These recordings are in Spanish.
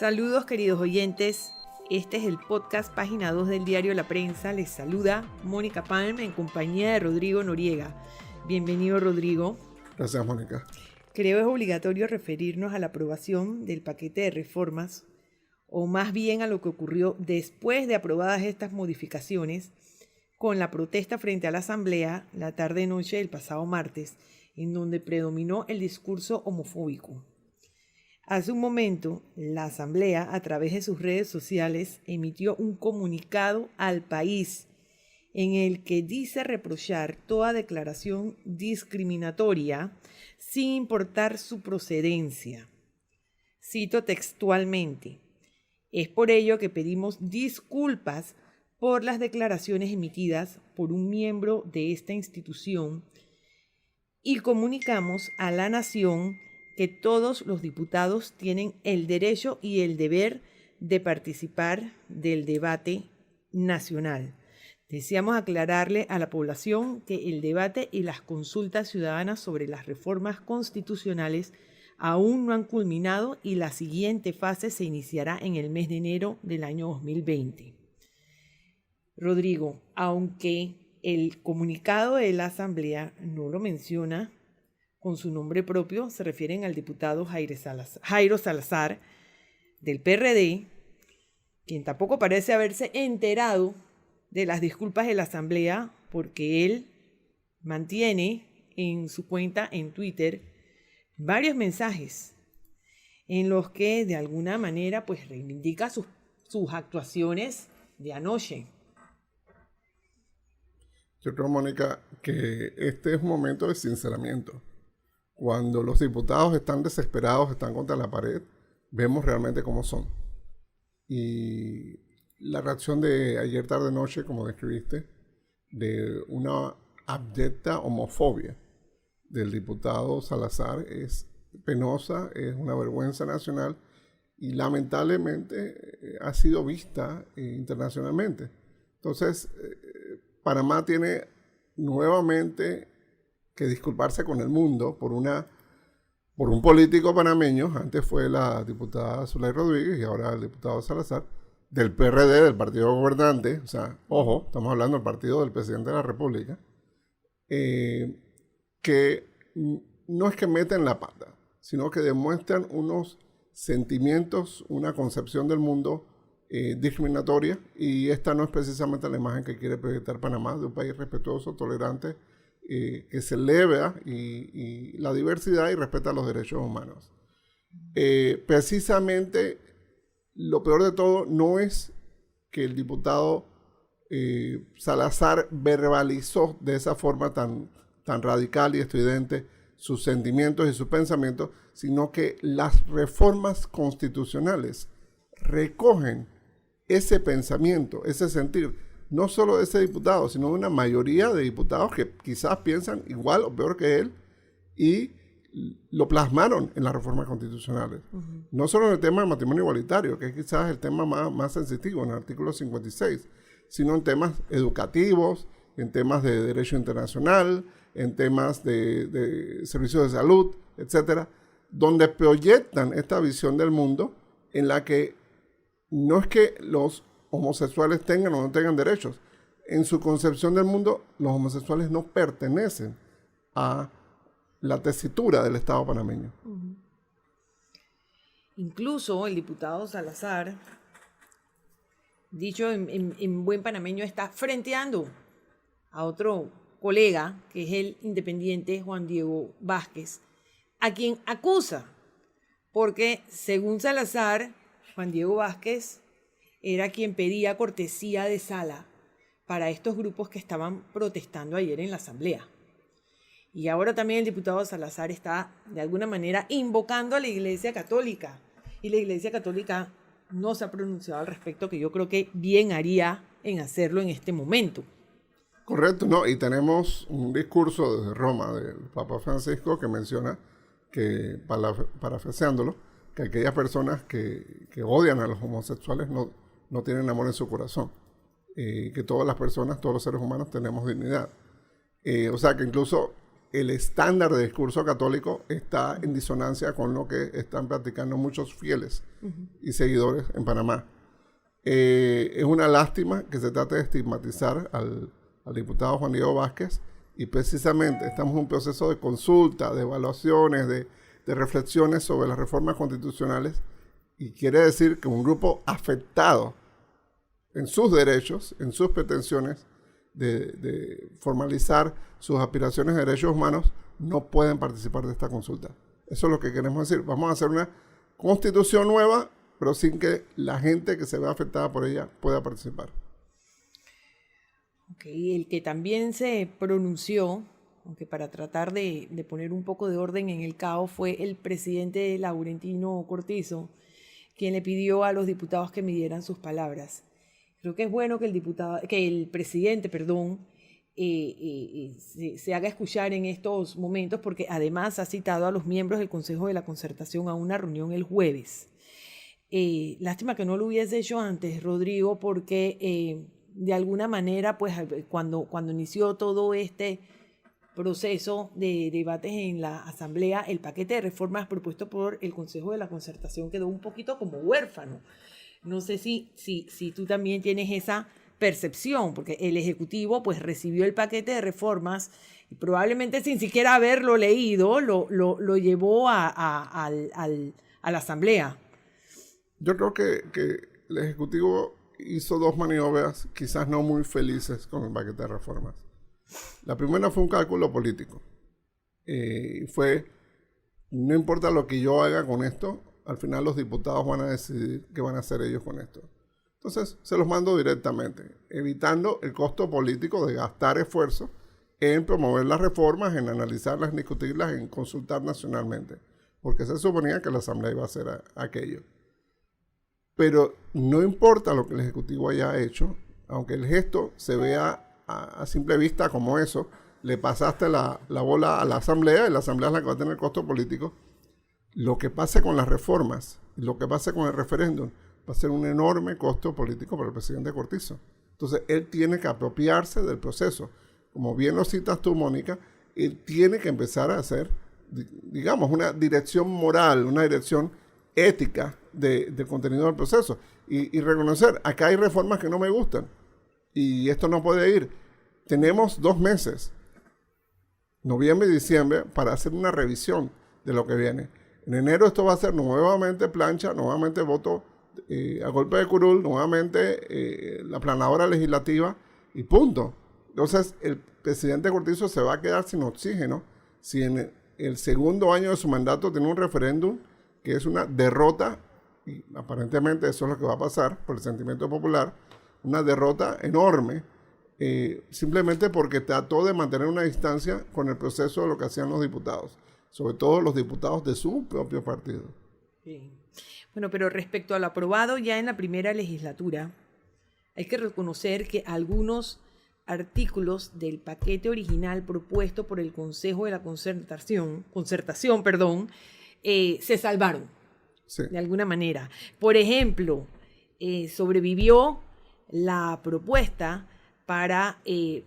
Saludos queridos oyentes, este es el podcast Página 2 del diario La Prensa. Les saluda Mónica Palm en compañía de Rodrigo Noriega. Bienvenido, Rodrigo. Gracias, Mónica. Creo es obligatorio referirnos a la aprobación del paquete de reformas, o más bien a lo que ocurrió después de aprobadas estas modificaciones, con la protesta frente a la Asamblea la tarde-noche del pasado martes, en donde predominó el discurso homofóbico. Hace un momento, la Asamblea, a través de sus redes sociales, emitió un comunicado al país en el que dice reprochar toda declaración discriminatoria sin importar su procedencia. Cito textualmente: es por ello que pedimos disculpas por las declaraciones emitidas por un miembro de esta institución y comunicamos a la nación que todos los diputados tienen el derecho y el deber de participar del debate nacional. Deseamos aclararle a la población que el debate y las consultas ciudadanas sobre las reformas constitucionales aún no han culminado y la siguiente fase se iniciará en el mes de enero del año 2020. Rodrigo, aunque el comunicado de la Asamblea no lo menciona con su nombre propio, se refieren al diputado Jairo Salazar del PRD, quien tampoco parece haberse enterado de las disculpas de la Asamblea, porque él mantiene en su cuenta en Twitter varios mensajes en los que de alguna manera pues reivindica sus actuaciones de anoche. Yo creo, Mónica, que este es un momento de sinceramiento. Cuando los diputados están desesperados, están contra la pared, vemos realmente cómo son. Y la reacción de ayer tarde-noche, como describiste, de una abyecta homofobia del diputado Salazar es penosa, es una vergüenza nacional y lamentablemente ha sido vista internacionalmente. Entonces, Panamá tiene nuevamente que disculparse con el mundo por un político panameño. Antes fue la diputada Zulay Rodríguez y ahora el diputado Salazar, del PRD, del partido gobernante. O sea, ojo, estamos hablando del partido del presidente de la República, que no es que meten la pata, sino que demuestran unos sentimientos, una concepción del mundo discriminatoria, y esta no es precisamente la imagen que quiere proyectar Panamá, de un país respetuoso, tolerante, que celebra y la diversidad y respeta los derechos humanos. Precisamente lo peor de todo no es que el diputado Salazar verbalizó de esa forma tan radical y estridente sus sentimientos y sus pensamientos, sino que las reformas constitucionales recogen ese pensamiento, ese sentir, no solo de ese diputado, sino de una mayoría de diputados que quizás piensan igual o peor que él y lo plasmaron en las reformas constitucionales. Uh-huh. No solo en el tema del matrimonio igualitario, que es quizás el tema más sensitivo en el artículo 56, sino en temas educativos, en temas de derecho internacional, en temas de servicios de salud, etcétera, donde proyectan esta visión del mundo en la que no es que los homosexuales tengan o no tengan derechos. En su concepción del mundo, los homosexuales no pertenecen a la tesitura del Estado panameño. Uh-huh. Incluso el diputado Salazar, dicho en buen panameño, está frenteando a otro colega, que es el independiente Juan Diego Vázquez, a quien acusa, porque según Salazar, Juan Diego Vázquez era quien pedía cortesía de sala para estos grupos que estaban protestando ayer en la Asamblea. Y ahora también el diputado Salazar está, de alguna manera, invocando a la Iglesia Católica. Y la Iglesia Católica no se ha pronunciado al respecto, que yo creo que bien haría en hacerlo en este momento. Correcto, ¿no? Y tenemos un discurso desde Roma del Papa Francisco que menciona que, parafraseándolo, que aquellas personas que odian a los homosexuales no tienen amor en su corazón. Que todas las personas, todos los seres humanos tenemos dignidad. O sea que incluso el estándar de discurso católico está en disonancia con lo que están practicando muchos fieles y seguidores en Panamá. Es una lástima que se trate de estigmatizar al diputado Juan Diego Vázquez, y precisamente estamos en un proceso de consulta, de evaluaciones, de reflexiones sobre las reformas constitucionales, y quiere decir que un grupo afectado en sus derechos, en sus pretensiones de formalizar sus aspiraciones de derechos humanos, no pueden participar de esta consulta. Eso es lo que queremos decir. Vamos a hacer una constitución nueva, pero sin que la gente que se vea afectada por ella pueda participar. Okay. El que también se pronunció, aunque para tratar de poner un poco de orden en el caos, fue el presidente Laurentino Cortizo, quien le pidió a los diputados que midieran sus palabras. Creo que es bueno que el presidente, se haga escuchar en estos momentos, porque además ha citado a los miembros del Consejo de la Concertación a una reunión el jueves. Lástima que no lo hubiese hecho antes, Rodrigo, porque de alguna manera, pues cuando inició todo este proceso de debates en la Asamblea, el paquete de reformas propuesto por el Consejo de la Concertación quedó un poquito como huérfano. No sé si tú también tienes esa percepción, porque el Ejecutivo pues recibió el paquete de reformas y probablemente sin siquiera haberlo leído, lo llevó a la Asamblea. Yo creo que el Ejecutivo hizo dos maniobras quizás no muy felices con el paquete de reformas. La primera fue un cálculo político. No importa lo que yo haga con esto, al final los diputados van a decidir qué van a hacer ellos con esto. Entonces, se los mando directamente, evitando el costo político de gastar esfuerzo en promover las reformas, en analizarlas, en discutirlas, en consultar nacionalmente, porque se suponía que la Asamblea iba a hacer aquello. Pero no importa lo que el Ejecutivo haya hecho, aunque el gesto se vea a simple vista como eso, le pasaste la bola a la Asamblea, y la Asamblea es la que va a tener costo político. Lo que pase con las reformas, lo que pase con el referéndum, va a ser un enorme costo político para el presidente Cortizo. Entonces, él tiene que apropiarse del proceso. Como bien lo citas tú, Mónica, él tiene que empezar a hacer, digamos, una dirección moral, una dirección ética del contenido del proceso. Y reconocer, acá hay reformas que no me gustan. Y esto no puede ir. Tenemos 2 meses, noviembre y diciembre, para hacer una revisión de lo que viene. En enero esto va a ser nuevamente plancha, nuevamente voto a golpe de curul, nuevamente la planadora legislativa y punto. Entonces el presidente Cortizo se va a quedar sin oxígeno si en el segundo año de su mandato tiene un referéndum que es una derrota, y aparentemente eso es lo que va a pasar por el sentimiento popular, una derrota enorme, simplemente porque trató de mantener una distancia con el proceso de lo que hacían los diputados, sobre todo los diputados de su propio partido. Sí. Bueno, pero respecto a lo aprobado ya en la primera legislatura, hay que reconocer que algunos artículos del paquete original propuesto por el Consejo de la Concertación, se salvaron, sí, de alguna manera. Por ejemplo, sobrevivió la propuesta para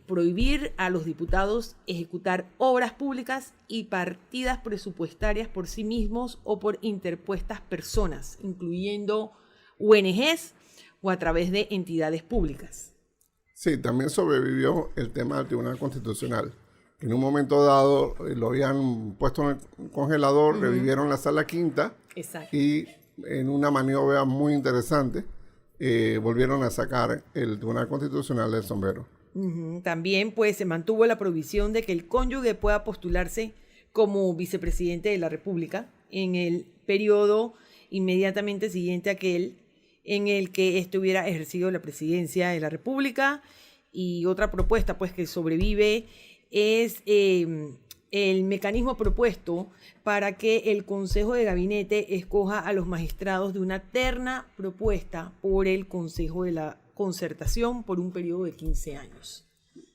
prohibir a los diputados ejecutar obras públicas y partidas presupuestarias por sí mismos o por interpuestas personas, incluyendo ONGs o a través de entidades públicas. Sí, también sobrevivió el tema del Tribunal Constitucional, que en un momento dado lo habían puesto en el congelador, revivieron la Sala Quinta. Exacto. Y en una maniobra muy interesante volvieron a sacar el Tribunal Constitucional del sombrero. También pues se mantuvo la provisión de que el cónyuge pueda postularse como vicepresidente de la República en el periodo inmediatamente siguiente a aquel en el que hubiera ejercido la presidencia de la República. Y otra propuesta pues que sobrevive es el mecanismo propuesto para que el Consejo de Gabinete escoja a los magistrados de una terna propuesta por el Consejo de la Concertación por un periodo de 15 años.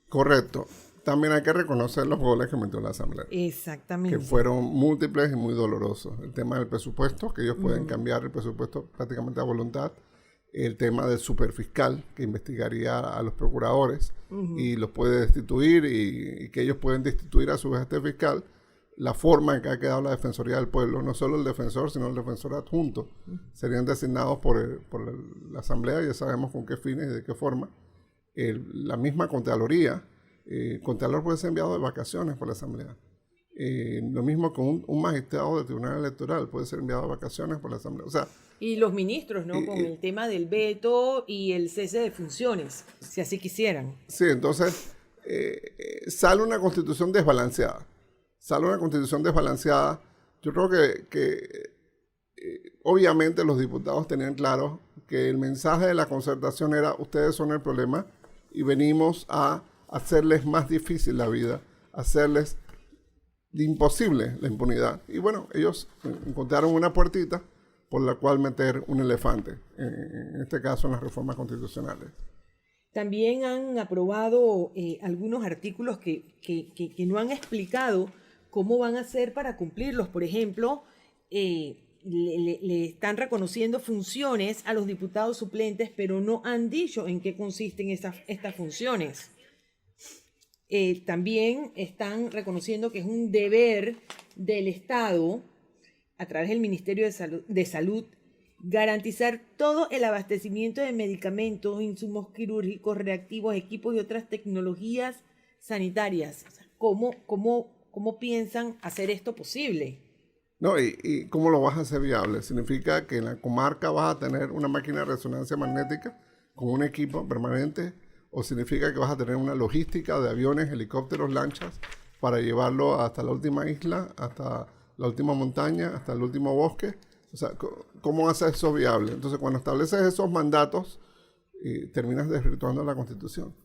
Correcto. También hay que reconocer los goles que metió la Asamblea. Exactamente. Que fueron múltiples y muy dolorosos. El tema del presupuesto, que ellos pueden cambiar el presupuesto prácticamente a voluntad. el tema del superfiscal que investigaría a los procuradores y los puede destituir y que ellos pueden destituir a su vez a este fiscal. La forma en que ha quedado la Defensoría del Pueblo, no solo el defensor, sino el defensor adjunto, serían designados por la Asamblea, ya sabemos con qué fines y de qué forma. La misma Contraloría, Contralor puede ser enviado de vacaciones por la Asamblea. Lo mismo con un magistrado del Tribunal Electoral, puede ser enviado de vacaciones por la Asamblea. O sea, y los ministros, ¿no? Con el tema del veto y el cese de funciones, si así quisieran. Sí, entonces sale una constitución desbalanceada. Yo creo que obviamente los diputados tenían claro que el mensaje de la concertación era: ustedes son el problema y venimos a hacerles más difícil la vida, hacerles imposible la impunidad. Y bueno, ellos encontraron una puertita por la cual meter un elefante, en este caso en las reformas constitucionales. También han aprobado algunos artículos que no han explicado cómo van a hacer para cumplirlos. Por ejemplo, le están reconociendo funciones a los diputados suplentes, pero no han dicho en qué consisten estas funciones. También están reconociendo que es un deber del Estado, a través del Ministerio de Salud, garantizar todo el abastecimiento de medicamentos, insumos quirúrgicos, reactivos, equipos y otras tecnologías sanitarias. ¿Cómo piensan hacer esto posible? No, y ¿cómo lo vas a hacer viable? Significa que en la comarca vas a tener una máquina de resonancia magnética con un equipo permanente, o significa que vas a tener una logística de aviones, helicópteros, lanchas para llevarlo hasta la última isla, hasta la última montaña, hasta el último bosque. O sea, ¿cómo haces eso viable? Entonces, cuando estableces esos mandatos, terminas desvirtuando la Constitución.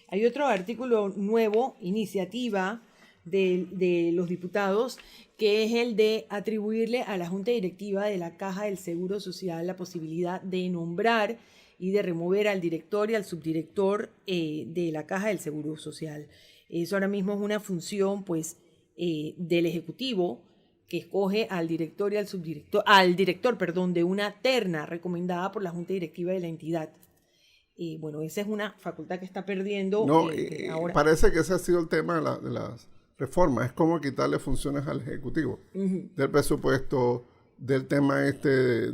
Hay otro artículo nuevo, iniciativa de los diputados, que es el de atribuirle a la Junta Directiva de la Caja del Seguro Social la posibilidad de nombrar y de remover al director y al subdirector de la Caja del Seguro Social. Eso ahora mismo es una función, pues, del Ejecutivo, que escoge al director y al subdirector, de una terna recomendada por la Junta Directiva de la entidad. Bueno, esa es una facultad que está perdiendo. No, ahora parece que ese ha sido el tema de las reformas, es como quitarle funciones al Ejecutivo, del presupuesto, del tema de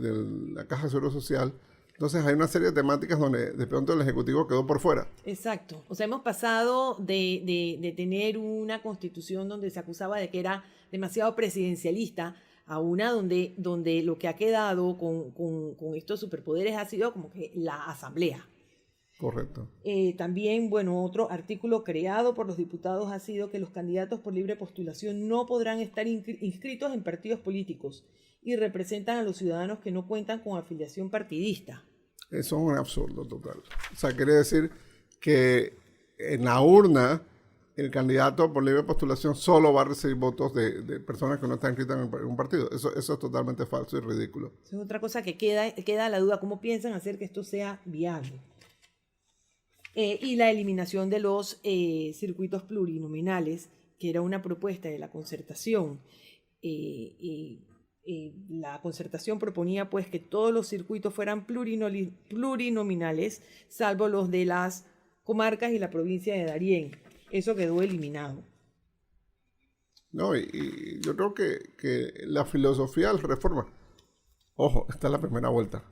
la Caja de Seguro Social. Entonces hay una serie de temáticas donde de pronto el Ejecutivo quedó por fuera. Exacto. O sea, hemos pasado de tener una constitución donde se acusaba de que era demasiado presidencialista a una donde lo que ha quedado con estos superpoderes ha sido como que la Asamblea. Correcto. También, bueno, otro artículo creado por los diputados ha sido que los candidatos por libre postulación no podrán estar inscritos en partidos políticos y representan a los ciudadanos que no cuentan con afiliación partidista. Eso es un absurdo total. O sea, quiere decir que en la urna el candidato por libre postulación solo va a recibir votos de personas que no están inscritas en un partido. Eso es totalmente falso y ridículo. Esa es otra cosa que queda la duda, ¿cómo piensan hacer que esto sea viable? Y la eliminación de los circuitos plurinominales, que era una propuesta de la concertación. La concertación proponía pues que todos los circuitos fueran plurinominales, salvo los de las comarcas y la provincia de Darién. Eso quedó eliminado. No, y yo creo que la filosofía de la reforma, ojo, esta es la primera vuelta.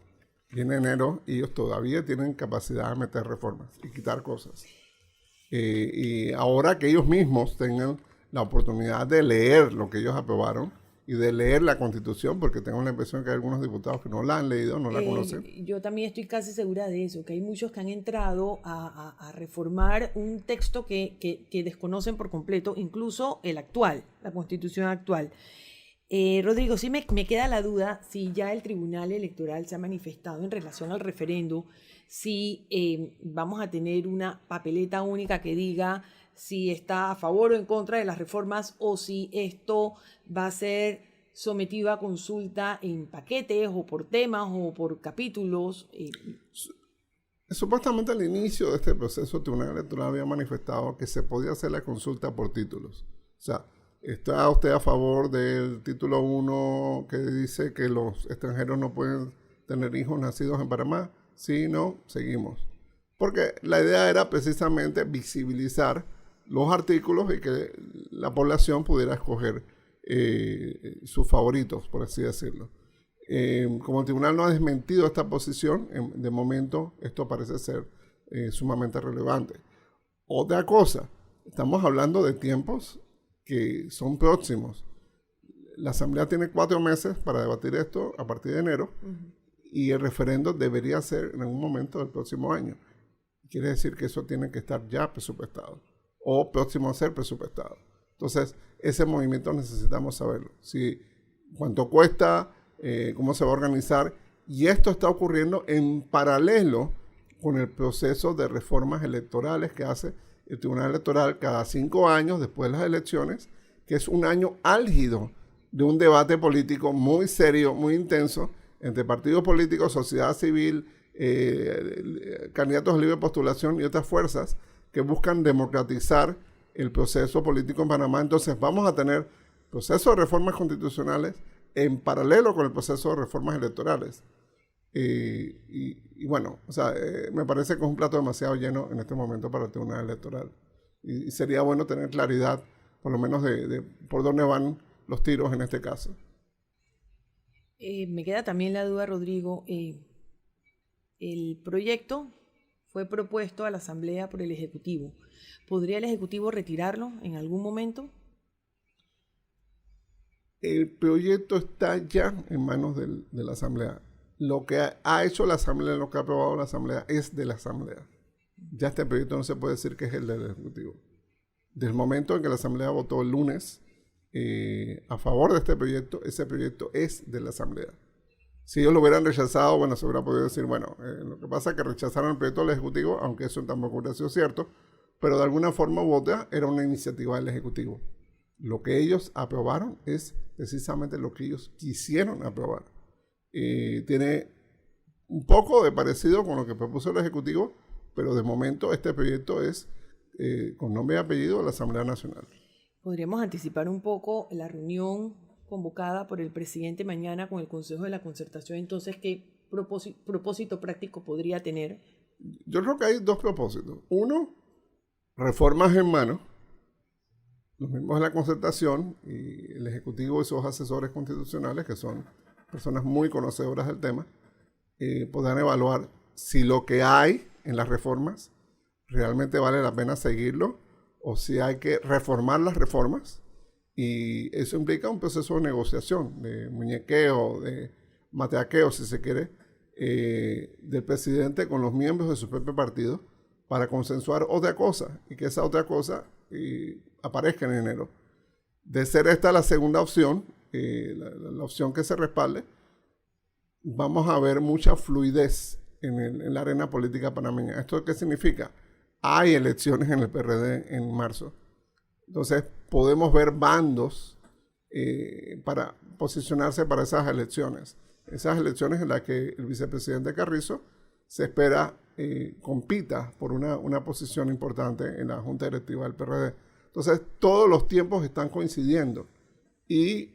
Viene enero y ellos todavía tienen capacidad de meter reformas y quitar cosas. Y ahora que ellos mismos tengan la oportunidad de leer lo que ellos aprobaron y de leer la Constitución, porque tengo la impresión que hay algunos diputados que no la han leído, no la conocen. Yo también estoy casi segura de eso, que hay muchos que han entrado a reformar un texto que desconocen por completo, incluso el actual, la Constitución actual. Rodrigo, sí me queda la duda si ya el Tribunal Electoral se ha manifestado en relación al referendo, si vamos a tener una papeleta única que diga si está a favor o en contra de las reformas, o si esto va a ser sometido a consulta en paquetes o por temas o por capítulos. Supuestamente al inicio de este proceso el Tribunal Electoral había manifestado que se podía hacer la consulta por títulos. O sea, ¿está usted a favor del título 1 que dice que los extranjeros no pueden tener hijos nacidos en Panamá? Sí, no, seguimos. Porque la idea era precisamente visibilizar los artículos y que la población pudiera escoger sus favoritos, por así decirlo. Como el tribunal no ha desmentido esta posición, de momento esto parece ser sumamente relevante. Otra cosa, estamos hablando de tiempos que son próximos. La Asamblea tiene 4 meses para debatir esto a partir de enero y el referendo debería ser en algún momento del próximo año. Quiere decir que eso tiene que estar ya presupuestado o próximo a ser presupuestado. Entonces, ese movimiento necesitamos saberlo. Cuánto cuesta, cómo se va a organizar. Y esto está ocurriendo en paralelo con el proceso de reformas electorales que hace el Tribunal Electoral cada 5 años después de las elecciones, que es un año álgido de un debate político muy serio, muy intenso, entre partidos políticos, sociedad civil, candidatos a libre postulación y otras fuerzas que buscan democratizar el proceso político en Panamá. Entonces vamos a tener proceso de reformas constitucionales en paralelo con el proceso de reformas electorales. Y bueno, o sea, me parece que es un plato demasiado lleno en este momento para el Tribunal Electoral. Y sería bueno tener claridad, por lo menos, de por dónde van los tiros en este caso. Me queda también la duda, Rodrigo. El proyecto fue propuesto a la Asamblea por el Ejecutivo. ¿Podría el Ejecutivo retirarlo en algún momento? El proyecto está ya en manos de la Asamblea. Lo que ha hecho la Asamblea, lo que ha aprobado la Asamblea, es de la Asamblea. Ya este proyecto no se puede decir que es el del Ejecutivo. Desde el momento en que la Asamblea votó el lunes a favor de este proyecto, ese proyecto es de la Asamblea. Si ellos lo hubieran rechazado, bueno, se hubiera podido decir, bueno, lo que pasa es que rechazaron el proyecto del Ejecutivo, aunque eso tampoco hubiera sido cierto, pero de alguna forma u otra era una iniciativa del Ejecutivo. Lo que ellos aprobaron es precisamente lo que ellos quisieron aprobar. Tiene un poco de parecido con lo que propuso el Ejecutivo, pero de momento este proyecto es con nombre y apellido de la Asamblea Nacional. ¿Podríamos anticipar un poco la reunión convocada por el presidente mañana con el Consejo de la Concertación? Entonces, ¿qué propósito práctico podría tener? Yo creo que hay 2 propósitos. Uno, reformas en mano. Los mismos de la Concertación y el Ejecutivo y sus asesores constitucionales, que son personas muy conocedoras del tema, podrán evaluar si lo que hay en las reformas realmente vale la pena seguirlo o si hay que reformar las reformas. Y eso implica un proceso de negociación, de muñequeo, de mateaqueo, si se quiere, del presidente con los miembros de su propio partido para consensuar otra cosa y que esa otra cosa aparezca en enero. De ser esta la segunda opción, la opción que se respalde, vamos a ver mucha fluidez en la arena política panameña. ¿Esto qué significa? Hay elecciones en el PRD en marzo. Entonces podemos ver bandos para posicionarse para esas elecciones. Esas elecciones en las que el vicepresidente Carrizo se espera compita por una posición importante en la Junta Directiva del PRD. Entonces todos los tiempos están coincidiendo. Y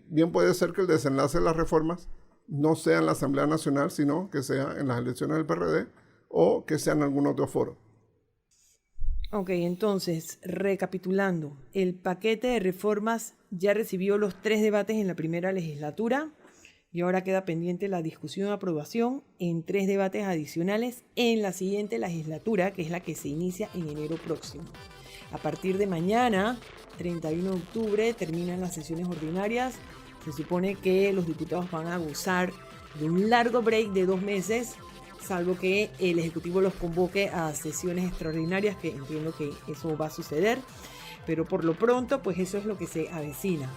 bien puede ser que el desenlace de las reformas no sea en la Asamblea Nacional, sino que sea en las elecciones del PRD o que sea en algún otro foro. Ok, entonces, recapitulando, el paquete de reformas ya recibió los 3 debates en la primera legislatura y ahora queda pendiente la discusión y aprobación en 3 debates adicionales en la siguiente legislatura, que es la que se inicia en enero próximo. A partir de mañana, 31 de octubre, terminan las sesiones ordinarias. Se supone que los diputados van a gozar de un largo break de 2 meses, salvo que el Ejecutivo los convoque a sesiones extraordinarias, que entiendo que eso va a suceder, pero por lo pronto, pues eso es lo que se avecina.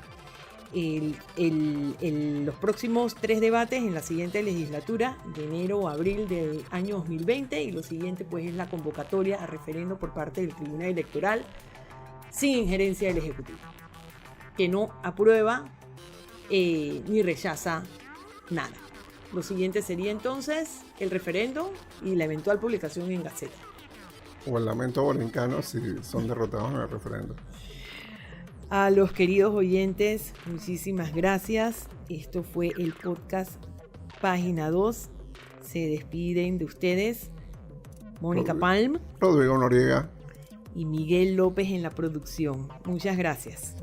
Los próximos 3 debates en la siguiente legislatura, de enero a abril del año 2020, y lo siguiente pues es la convocatoria a referendo por parte del Tribunal Electoral, sin injerencia del Ejecutivo, que no aprueba ni rechaza nada. Lo siguiente sería entonces el referendo y la eventual publicación en Gaceta. O el lamento bolincano si son derrotados en el referendo. A los queridos oyentes, muchísimas gracias. Esto fue el podcast Página 2. Se despiden de ustedes Mónica Palm, Rodrigo Noriega y Miguel López en la producción. Muchas gracias.